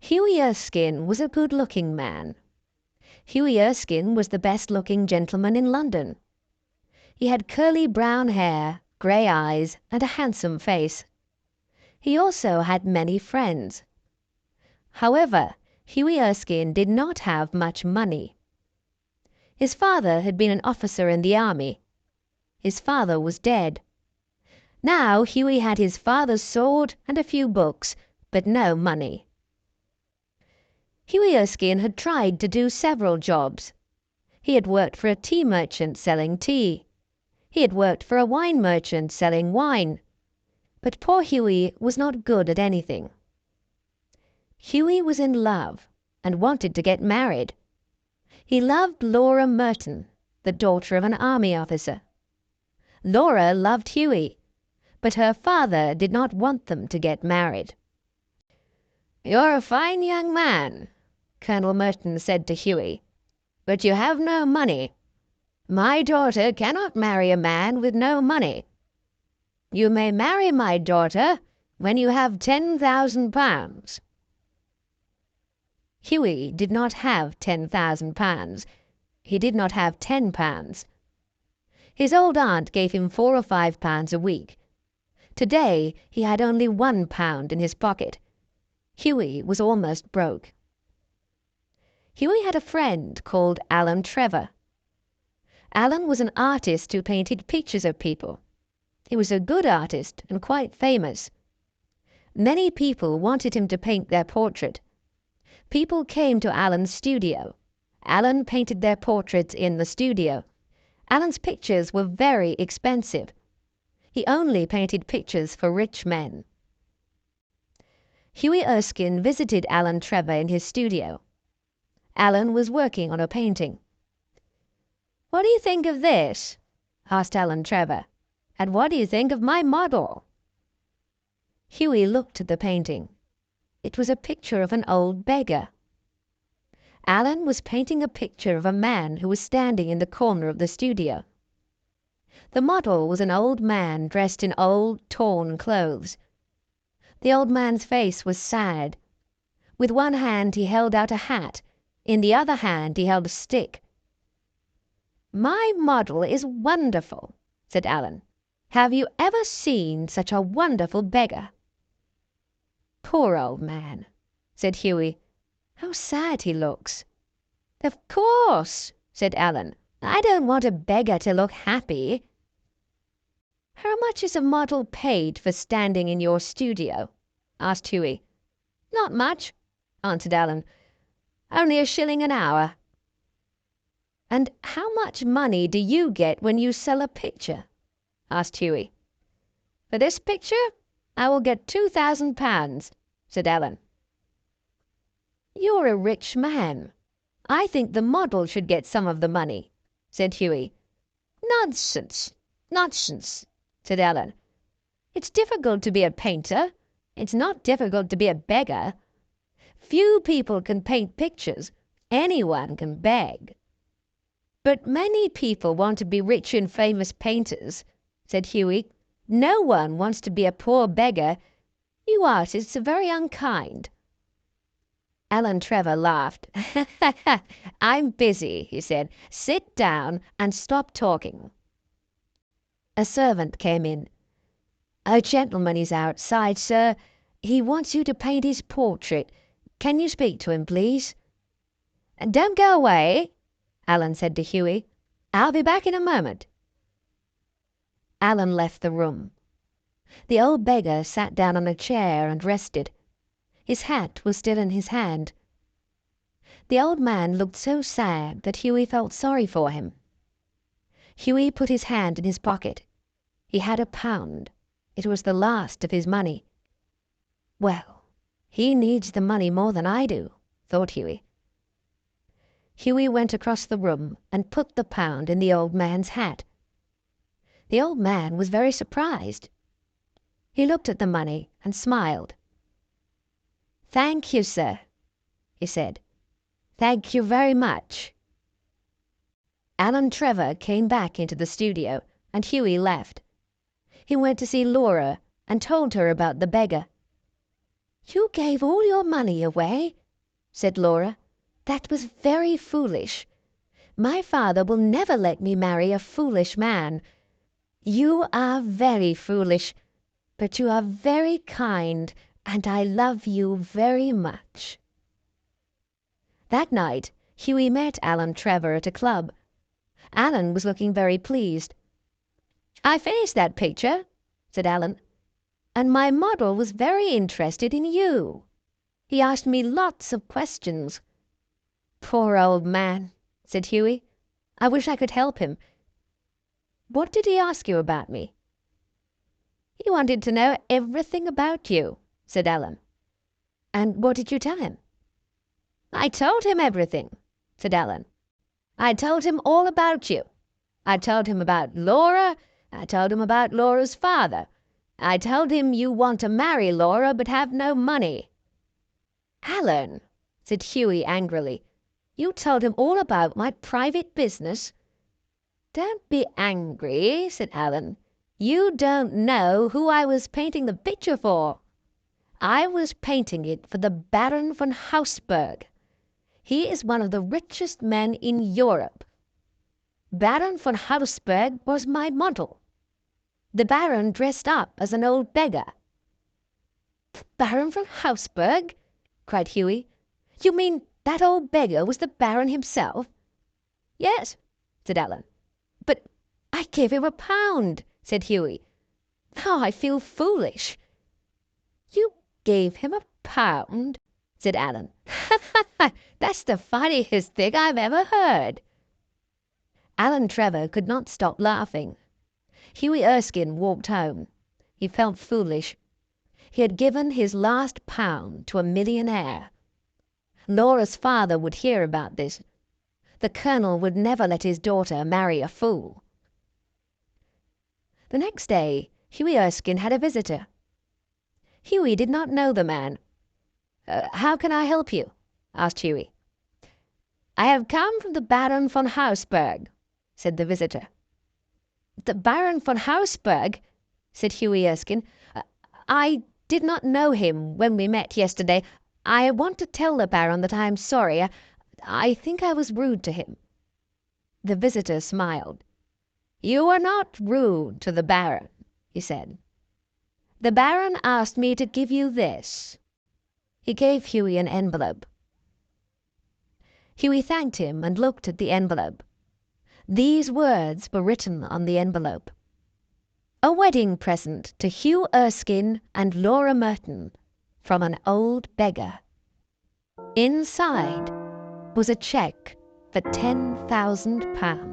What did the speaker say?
Hughie Erskine was a good-looking man. Hughie Erskine was the best-looking gentleman in London. He had curly brown hair, grey eyes, and a handsome face. He also had many friends. However, Hughie Erskine did not have much money. His father had been an officer in the army. His father was dead. Now Hughie had his father's sword and a few books, but no money. Hughie Erskine had tried to do several jobs. He had worked for a tea merchant selling tea. He had worked for a wine merchant selling wine. But poor Hughie was not good at anything. Hughie was in love and wanted to get married. He loved Laura Merton, the daughter of an army officer. Laura loved Hughie, but her father did not want them to get married. "You're a fine young man," Colonel Merton said to Hughie, "but you have no money. My daughter cannot marry a man with no money. You may marry my daughter when you have £10,000. Hughie did not have £10,000. He did not have £10. His old aunt gave him £4 or £5 a week. Today he had only £1 in his pocket. Hughie was almost broke. Hughie had a friend called Alan Trevor. Alan was an artist who painted pictures of people. He was a good artist and quite famous. Many people wanted him to paint their portrait. People came to Alan's studio. Alan painted their portraits in the studio. Alan's pictures were very expensive. He only painted pictures for rich men. Hughie Erskine visited Alan Trevor in his studio. Alan was working on a painting. "What do you think of this?" asked Alan Trevor. "And what do you think of my model?" Hughie looked at the painting. It was a picture of an old beggar. Alan was painting a picture of a man who was standing in the corner of the studio. The model was an old man dressed in old, torn clothes. The old man's face was sad. With one hand he held out a hat. In the other hand he held a stick. "My model is wonderful," said Alan. "Have you ever seen such a wonderful beggar?" "Poor old man," said Hughie. "How sad he looks." "Of course," said Alan. "I don't want a beggar to look happy." "How much is a model paid for standing in your studio?" asked Hughie. "Not much," answered Alan. "Only £1 an hour." "And how much money do you get when you sell a picture?" asked Hughie. "For this picture I will get £2,000, said Alan. "You're a rich man. I think the model should get some of the money," said Hughie. "Nonsense, nonsense," said Alan. "It's difficult to be a painter. It's not difficult to be a beggar. Few people can paint pictures. Anyone can beg." "But many people want to be rich and famous painters," said Hughie. "No one wants to be a poor beggar. You artists are very unkind." Alan Trevor laughed. "I'm busy," he said. "Sit down and stop talking." A servant came in. "A gentleman is outside, sir. He wants you to paint his portrait. Can you speak to him, please?" "Don't go away," Alan said to Hughie. "I'll be back in a moment." Alan left the room. The old beggar sat down on a chair and rested. His hat was still in his hand. The old man looked so sad that Hughie felt sorry for him. Hughie put his hand in his pocket. He had £1. It was the last of his money. "Well, he needs the money more than I do," thought Hughie. Hughie went across the room and put the £1 in the old man's hat. The old man was very surprised. He looked at the money and smiled. "Thank you, sir," he said. "Thank you very much." Alan Trevor came back into the studio, and Hughie left. He went to see Laura and told her about the beggar. "You gave all your money away," said Laura. "That was very foolish. My father will never let me marry a foolish man. You are very foolish, but you are very kind, and I love you very much." That night Hughie met Alan Trevor at a club. Alan was looking very pleased. "I finished that picture," said Alan, "and my model was very interested in you. He asked me lots of questions." "Poor old man," said Hughie. "I wish I could help him. What did he ask you about me?" "He wanted to know everything about you," said Alan. "And what did you tell him?" "I told him everything," said Alan. "I told him all about you. I told him about Laura. I told him about Laura's father. I told him you want to marry Laura but have no money." "Alan," said Hughie angrily, "you told him all about my private business." "Don't be angry," said Alan. "You don't know who I was painting the picture for. I was painting it for the Baron von Hausberg. He is one of the richest men in Europe. Baron von Hausberg was my model. The Baron dressed up as an old beggar." "The Baron von Hausberg?" cried Hughie. "You mean that old beggar was the Baron himself?" "Yes," said Alan. "But I gave him £1," said Hughie. "Now I feel foolish." "You gave him £1?" said Alan. "That's the funniest thing I've ever heard." Alan Trevor could not stop laughing. Hughie Erskine walked home. He felt foolish. He had given his last £1 to a millionaire. Laura's father would hear about this. The Colonel would never let his daughter marry a fool. The next day Hughie Erskine had a visitor. Hughie did not know the man. "How can I help you?" asked Hughie. "I have come from the Baron von Hausberg," said the visitor. "The Baron von Hausberg?" said Hughie Erskine. "I did not know him when we met yesterday. I want to tell the Baron that I am sorry. I think I was rude to him." The visitor smiled. "You were not rude to the Baron," he said. "The Baron asked me to give you this." He gave Hughie an envelope. Hughie thanked him and looked at the envelope. These words were written on the envelope: "A wedding present to Hugh Erskine and Laura Merton from an old beggar." Inside was a cheque for £10,000.